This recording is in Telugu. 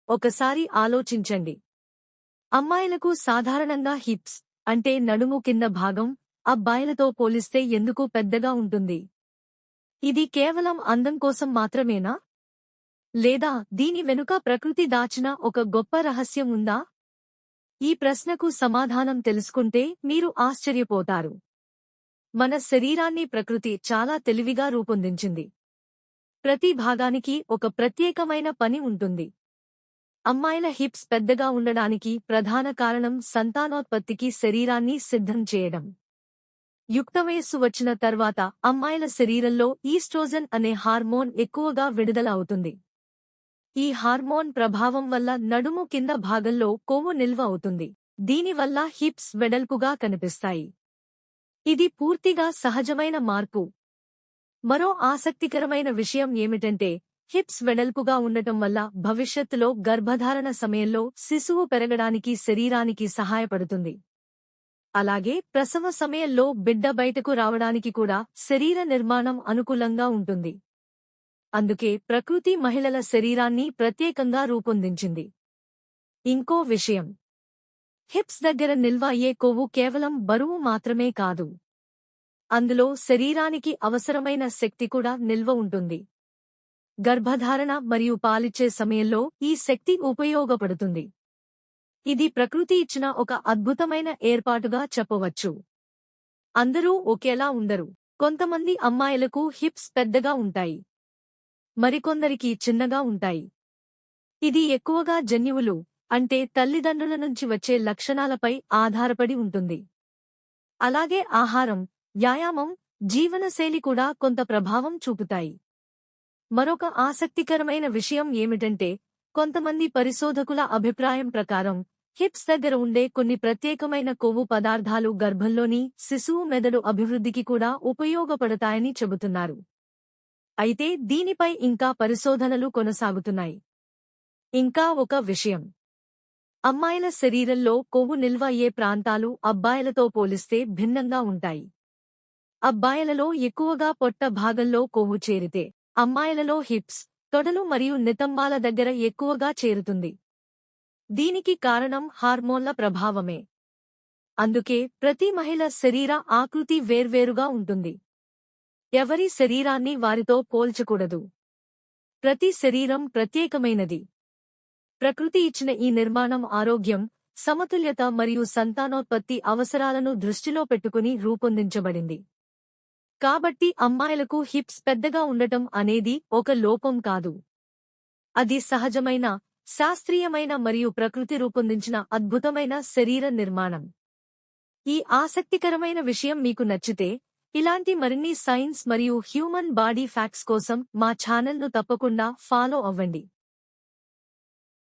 ఒకసారి ఆలోచించండి. అమ్మాయిలకు సాధారణంగా హిప్స్ అంటే నడుము కింద భాగం అబ్బాయిలతో పోలిస్తే ఎందుకు పెద్దగా ఉంటుంది? ఇది కేవలం అందం కోసం మాత్రమేనా? లేదా దీని వెనుక ప్రకృతి దాచిన ఒక గొప్ప రహస్యం ఉందా? ఈ ప్రశ్నకు సమాధానం తెలుసుకుంటే మీరు ఆశ్చర్యపోతారు. మన శరీరాన్ని ప్రకృతి చాలా తెలివిగా రూపొందించింది. ప్రతి భాగానికి ఒక ప్రత్యేకమైన పని ఉంటుంది. అమ్మాయిల హిప్స్ పెద్దగా ఉండడానికి ప్రధాన కారణం సంతానోత్పత్తికి శరీరాన్ని సిద్ధం చేయడం. యుక్తవయస్సు వచ్చిన తర్వాత అమ్మాయిల శరీరంలో ఈస్ట్రోజన్ అనే హార్మోన్ ఎక్కువగా విడుదల అవుతుంది. ఈ హార్మోన్ ప్రభావం వల్ల నడుము కింద భాగంలో కొవ్వు నిల్వ అవుతుంది. దీనివల్ల హిప్స్ వెడల్పుగా కనిపిస్తాయి. ఇది పూర్తిగా సహజమైన మార్పు. మరో ఆసక్తికరమైన విషయం ఏమిటంటే, హిప్స్ వెడల్పుగా ఉండటం వల్ల భవిష్యత్తులో గర్భధారణ సమయంలో శిశువు పెరగడానికి శరీరానికి సహాయపడుతుంది. అలాగే ప్రసవ సమయంలో బిడ్డ బయటకు రావడానికి కూడా శరీర నిర్మాణం అనుకూలంగా ఉంటుంది. అందుకే ప్రకృతి మహిళల శరీరాన్ని ప్రత్యేకంగా రూపొందించింది. ఇంకో విషయం, హిప్స్ దగ్గర నిల్వ అయ్యే కొవ్వు కేవలం బరువు మాత్రమే కాదు. అందులో శరీరానికి అవసరమైన శక్తి కూడా నిల్వ ఉంటుంది. గర్భధారణ మరియు పాలిచ్చే సమయంలో ఈ శక్తి ఉపయోగపడుతుంది. ఇది ప్రకృతి ఇచ్చిన ఒక అద్భుతమైన ఏర్పాటుగా చెప్పవచ్చు. అందరూ ఒకేలా ఉండరు. కొంతమంది అమ్మాయిలకు హిప్స్ పెద్దగా ఉంటాయి, మరికొందరికి చిన్నగా ఉంటాయి. ఇది ఎక్కువగా జన్యువులు అంటే తల్లిదండ్రుల నుంచి వచ్చే లక్షణాలపై ఆధారపడి ఉంటుంది. అలాగే ఆహారం, వ్యాయామం, జీవనశైలి కూడా కొంత ప్రభావం చూపుతాయి. మరొక ఆసక్తికరమైన విషయం ఏమిటంటే, కొంతమంది పరిశోధకుల అభిప్రాయం ప్రకారం హిప్స్ దగ్గర ఉండే కొన్ని ప్రత్యేకమైన కొవ్వు పదార్థాలు గర్భంలోని శిశువు మెదడు అభివృద్ధికి కూడా ఉపయోగపడతాయని చెబుతున్నారు. అయితే దీనిపై ఇంకా పరిశోధనలు కొనసాగుతున్నాయి. ఇంకా ఒక విషయం, అమ్మాయిల శరీరంలో కొవ్వు నిల్వ అయ్యే ప్రాంతాలు అబ్బాయిలతో పోలిస్తే భిన్నంగా ఉంటాయి. అబ్బాయిలలో ఎక్కువగా పొట్ట భాగంలో కొవ్వు చేరితే, అమ్మాయిలలో హిప్స్, తొడలు మరియు నితంబాల దగ్గర ఎక్కువగా చేరుతుంది. దీనికి కారణం హార్మోన్ల ప్రభావమే. అందుకే ప్రతి మహిళ శరీర ఆకృతి వేర్వేరుగా ఉంటుంది. ఎవరి శరీరాన్ని వారితో పోల్చకూడదు. ప్రతి శరీరం ప్రత్యేకమైనది. ప్రకృతి ఇచ్చిన ఈ నిర్మాణం ఆరోగ్యం, సమతుల్యత మరియు సంతానోత్పత్తి అవసరాలను దృష్టిలో పెట్టుకుని రూపొందించబడింది. కాబట్టి అమ్మాయిలకు హిప్స్ పెద్దగా ఉండటం అనేది ఒక లోపం కాదు. అది సహజమైన, శాస్త్రీయమైన మరియు ప్రకృతి రూపొందించిన అద్భుతమైన శరీర నిర్మాణం. ఈ ఆసక్తికరమైన విషయం మీకు నచ్చితే, ఇలాంటి మరిన్ని సైన్స్ మరియు హ్యూమన్ బాడీ ఫ్యాక్ట్స్ కోసం మా ఛానల్ను తప్పకుండా ఫాలో అవ్వండి.